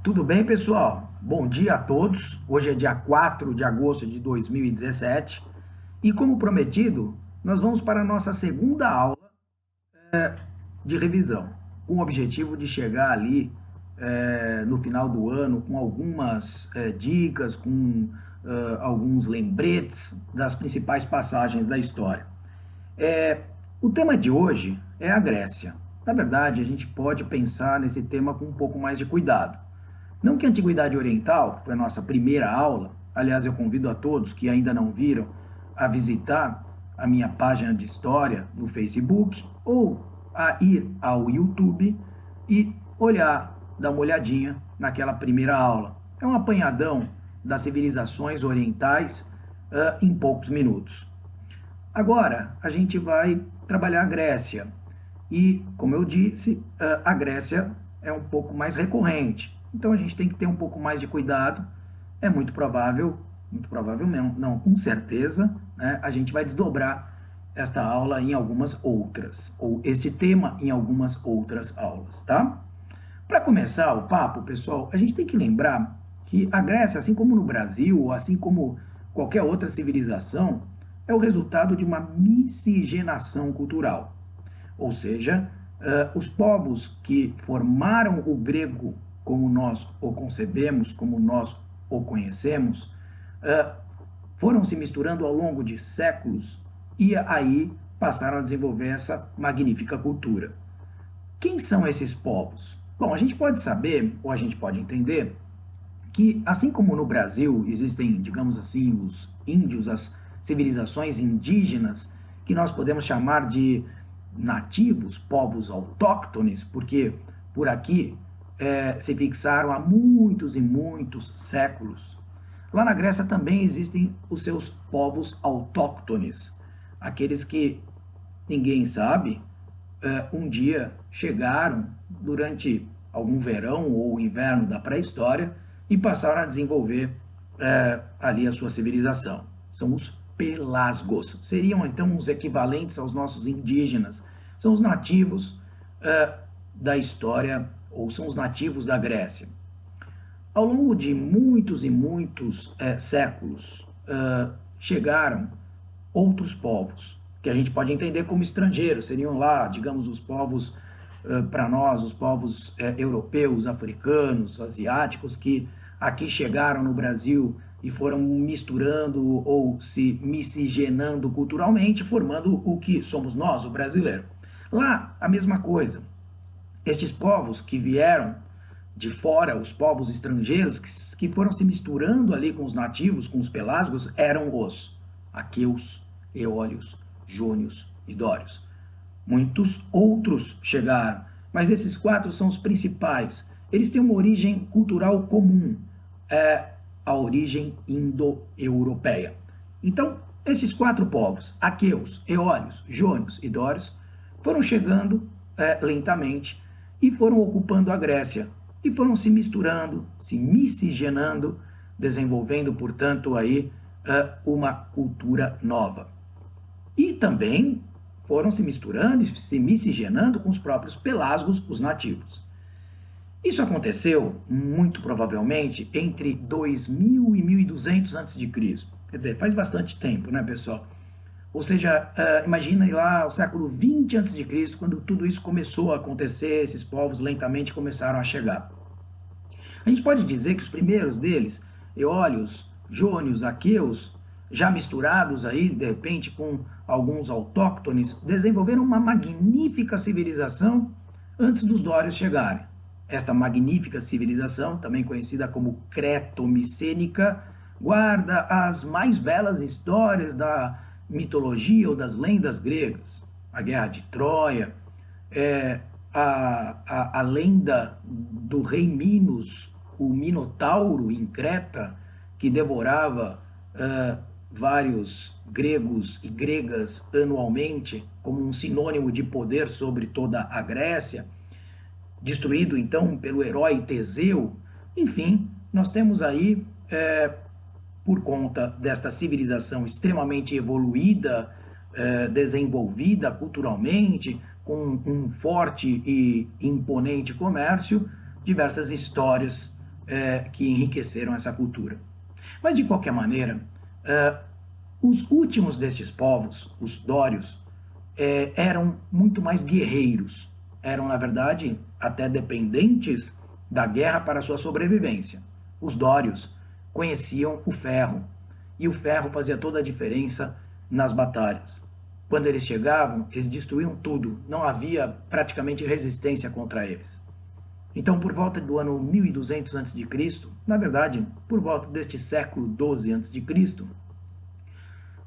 Tudo bem, pessoal? Bom dia a todos. Hoje é dia 4 de agosto de 2017 e, como prometido, nós vamos para a nossa segunda aula de revisão, com o objetivo de chegar ali no final do ano com algumas dicas, com alguns lembretes das principais passagens da história. O tema de hoje é a Grécia. Na verdade, a gente pode pensar nesse tema com um pouco mais de cuidado. Não que a Antiguidade Oriental, que foi a nossa primeira aula, aliás, eu convido a todos que ainda não viram a visitar a minha página de história no Facebook ou a ir ao YouTube e olhar, dar uma olhadinha naquela primeira aula. É um apanhadão das civilizações orientais em poucos minutos. Agora, a gente vai trabalhar a Grécia. E, como eu disse, a Grécia é um pouco mais recorrente. Então, a gente tem que ter um pouco mais de cuidado. É muito provável não, com certeza, né, a gente vai desdobrar esta aula em algumas outras, ou este tema em algumas outras aulas, tá? Para começar o papo, pessoal, a gente tem que lembrar que a Grécia, assim como no Brasil, ou assim como qualquer outra civilização, é o resultado de uma miscigenação cultural. Ou seja, os povos que formaram o grego como nós o concebemos, como nós o conhecemos, foram se misturando ao longo de séculos e aí passaram a desenvolver essa magnífica cultura. Quem são esses povos? Bom, a gente pode saber, ou a gente pode entender, que assim como no Brasil existem, digamos assim, os índios, as civilizações indígenas, que nós podemos chamar de nativos, povos autóctones, porque por aqui se fixaram há muitos e muitos séculos. Lá na Grécia também existem os seus povos autóctones, aqueles que ninguém sabe, um dia chegaram durante algum verão ou inverno da pré-história e passaram a desenvolver ali a sua civilização. São os pelasgos. Seriam então os equivalentes aos nossos indígenas. São os nativos da história, ou são os nativos da Grécia. Ao longo de muitos e muitos séculos, chegaram outros povos, que a gente pode entender como estrangeiros, seriam lá, digamos, os povos, para nós, os povos europeus, africanos, asiáticos, que aqui chegaram no Brasil e foram misturando ou se miscigenando culturalmente, formando o que somos nós, o brasileiro. Lá, a mesma coisa. Estes povos que vieram de fora, os povos estrangeiros, que foram se misturando ali com os nativos, com os pelasgos, eram os aqueus, eólios, jônios e dórios. Muitos outros chegaram, mas esses quatro são os principais. Eles têm uma origem cultural comum, a origem indo-europeia. Então, esses quatro povos, aqueus, eólios, jônios e dórios, foram chegando lentamente e foram ocupando a Grécia e foram se misturando, se miscigenando, desenvolvendo, portanto, aí uma cultura nova. E também foram se misturando, se miscigenando com os próprios pelasgos, os nativos. Isso aconteceu, muito provavelmente, entre 2000 e 1200 a.C. Quer dizer, faz bastante tempo, né, pessoal? Ou seja, imagina lá o século 20 a.C., quando tudo isso começou a acontecer, esses povos lentamente começaram a chegar. A gente pode dizer que os primeiros deles, eólios, jônios, aqueus, já misturados aí, de repente, com alguns autóctones, desenvolveram uma magnífica civilização antes dos dórios chegarem. Esta magnífica civilização, também conhecida como creto-micênica, guarda as mais belas histórias da mitologia ou das lendas gregas. A Guerra de Troia, a lenda do rei Minos, o Minotauro em Creta, que devorava vários gregos e gregas anualmente, como um sinônimo de poder sobre toda a Grécia, destruído então pelo herói Teseu. Enfim, nós temos aí, por conta desta civilização extremamente evoluída, desenvolvida culturalmente, com um forte e imponente comércio, diversas histórias que enriqueceram essa cultura. Mas, de qualquer maneira, os últimos destes povos, os dórios, eram muito mais guerreiros. Eram, na verdade, até dependentes da guerra para sua sobrevivência. Os dórios conheciam o ferro, e o ferro fazia toda a diferença nas batalhas. Quando eles chegavam, eles destruíam tudo, não havia praticamente resistência contra eles. Então, por volta do ano 1200 a.C., na verdade, por volta deste século 12 a.C.,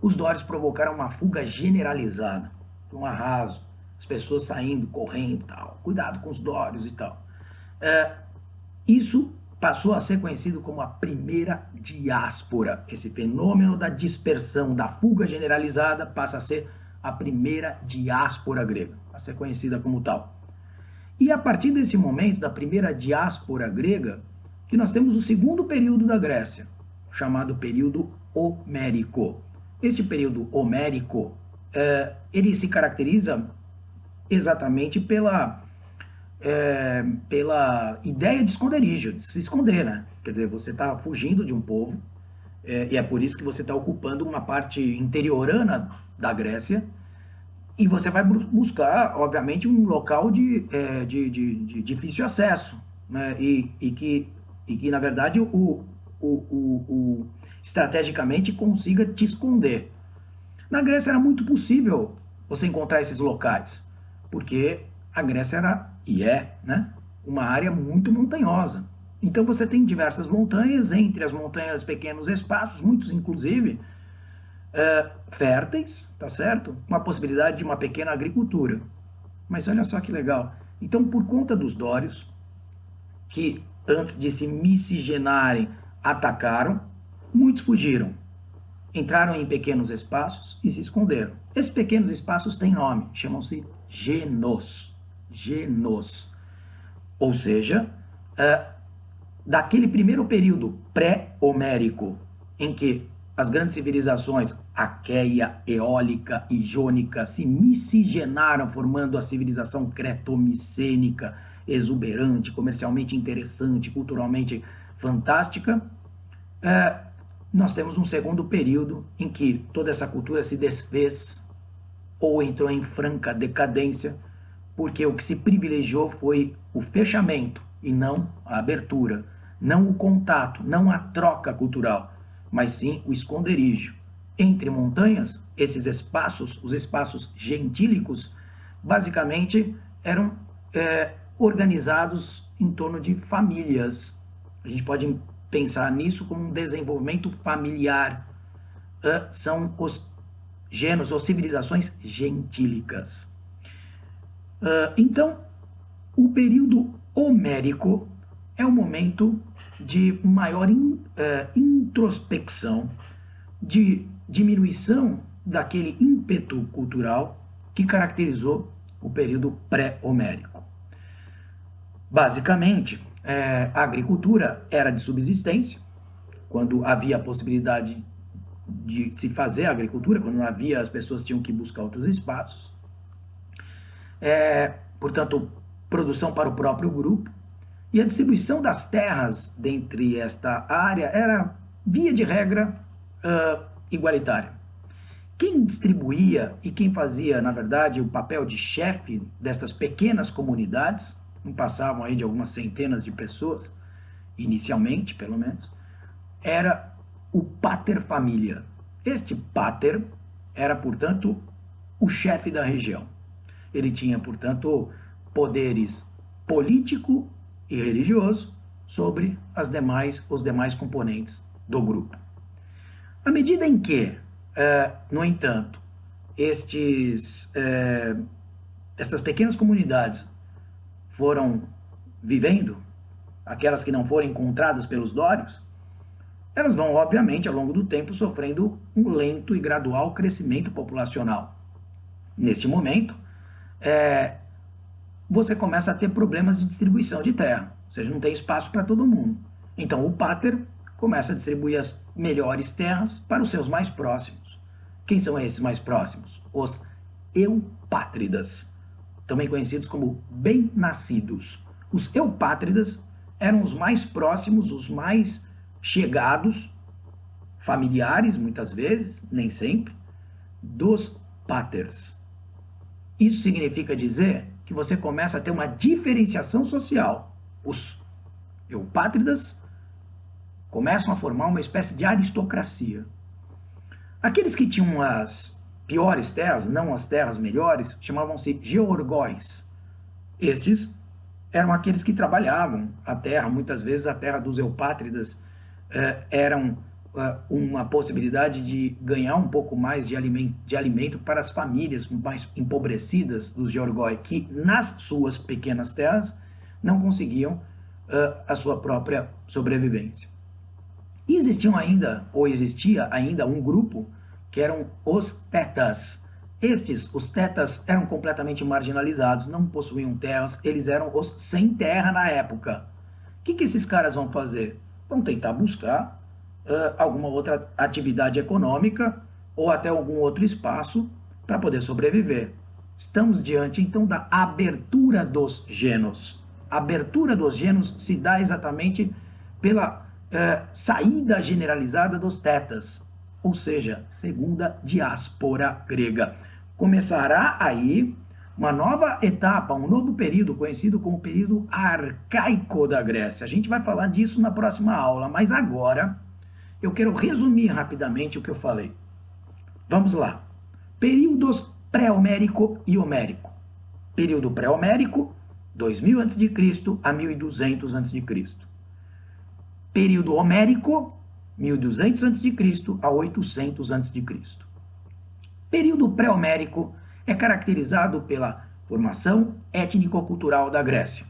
os dórios provocaram uma fuga generalizada, um arraso, as pessoas saindo, correndo, tal. Cuidado com os dórios e tal. Isso passou a ser conhecido como a primeira diáspora. Esse fenômeno da dispersão, da fuga generalizada, passa a ser a primeira diáspora grega, a ser conhecida como tal. E a partir desse momento, da primeira diáspora grega, que nós temos o segundo período da Grécia, chamado período homérico. Este período homérico, ele se caracteriza exatamente pela ideia de esconderijo, de se esconder, né? Quer dizer, você está fugindo de um povo, e é por isso que você está ocupando uma parte interiorana da Grécia, e você vai buscar, obviamente, um local de difícil acesso, né? E que, na verdade, estrategicamente consiga te esconder. Na Grécia era muito possível você encontrar esses locais, porque a Grécia era, e é, né, uma área muito montanhosa. Então você tem diversas montanhas, entre as montanhas pequenos espaços, muitos inclusive férteis, tá certo? Uma possibilidade de uma pequena agricultura. Mas olha só que legal. Então, por conta dos dórios, que antes de se miscigenarem, atacaram, muitos fugiram. Entraram em pequenos espaços e se esconderam. Esses pequenos espaços têm nome, chamam-se genos. Genos. Ou seja, daquele primeiro período pré-homérico, em que as grandes civilizações aqueia, eólica e jônica se miscigenaram, formando a civilização cretomicênica, exuberante, comercialmente interessante, culturalmente fantástica, nós temos um segundo período em que toda essa cultura se desfez ou entrou em franca decadência, porque o que se privilegiou foi o fechamento e não a abertura, não o contato, não a troca cultural, mas sim o esconderijo. Entre montanhas, esses espaços, os espaços gentílicos, basicamente eram organizados em torno de famílias. A gente pode pensar nisso como um desenvolvimento familiar. São os genos ou civilizações gentílicas. Então, o período homérico é um momento de maior introspecção, de diminuição daquele ímpeto cultural que caracterizou o período pré-homérico. Basicamente, a agricultura era de subsistência, quando havia a possibilidade de se fazer a agricultura, quando não havia, as pessoas tinham que buscar outros espaços. Portanto, produção para o próprio grupo. E a distribuição das terras dentre esta área era, via de regra, igualitária. Quem distribuía e quem fazia, na verdade, o papel de chefe destas pequenas comunidades, não passavam aí de algumas centenas de pessoas, inicialmente, pelo menos, era o pater familia. Este pater era, portanto, o chefe da região. Ele tinha, portanto, poderes político e religioso sobre os demais componentes do grupo. À medida em que, no entanto, estas pequenas comunidades foram vivendo, aquelas que não foram encontradas pelos dórios, elas vão, obviamente, ao longo do tempo, sofrendo um lento e gradual crescimento populacional. Neste momento, você começa a ter problemas de distribuição de terra, ou seja, não tem espaço para todo mundo. Então, o pater começa a distribuir as melhores terras para os seus mais próximos. Quem são esses mais próximos? Os eupátridas, também conhecidos como bem-nascidos. Os eupátridas eram os mais próximos, os mais chegados, familiares, muitas vezes, nem sempre, dos paters. Isso significa dizer que você começa a ter uma diferenciação social. Os eupátridas começam a formar uma espécie de aristocracia. Aqueles que tinham as piores terras, não as terras melhores, chamavam-se georgóis. Estes eram aqueles que trabalhavam a terra, muitas vezes a terra dos eupátridas eram uma possibilidade de ganhar um pouco mais de alimento para as famílias mais empobrecidas dos georgoi, que nas suas pequenas terras não conseguiam a sua própria sobrevivência. E existia ainda um grupo que eram os tetas. Os tetas, eram completamente marginalizados, não possuíam terras, eles eram os sem terra na época. O que esses caras vão fazer? Vão tentar buscar alguma outra atividade econômica ou até algum outro espaço para poder sobreviver. Estamos diante, então, da abertura dos genos. A abertura dos genos se dá exatamente pela saída generalizada dos tetas, ou seja, segunda diáspora grega. Começará aí uma nova etapa, um novo período conhecido como período arcaico da Grécia. A gente vai falar disso na próxima aula, mas agora eu quero resumir rapidamente o que eu falei. Vamos lá. Períodos pré-homérico e homérico. Período pré-homérico, 2000 a.C. a 1200 a.C. Período homérico, 1200 a.C. a 800 a.C. Período pré-homérico é caracterizado pela formação étnico-cultural da Grécia.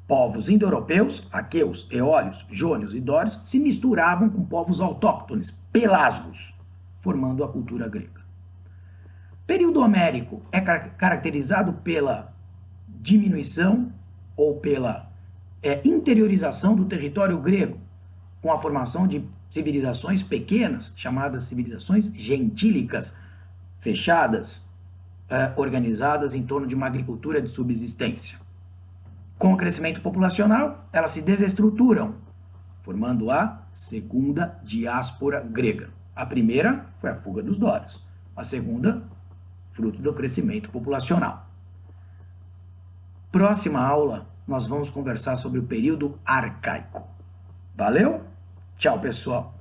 Povos indo-europeus, aqueus, eólios, jônios e dórios, se misturavam com povos autóctones, pelasgos, formando a cultura grega. Período homérico é caracterizado pela diminuição ou pela interiorização do território grego, com a formação de civilizações pequenas, chamadas civilizações gentílicas, fechadas, organizadas em torno de uma agricultura de subsistência. Com o crescimento populacional, elas se desestruturam, formando a segunda diáspora grega. A primeira foi a fuga dos dórios, a segunda, fruto do crescimento populacional. Próxima aula, nós vamos conversar sobre o período arcaico. Valeu? Tchau, pessoal!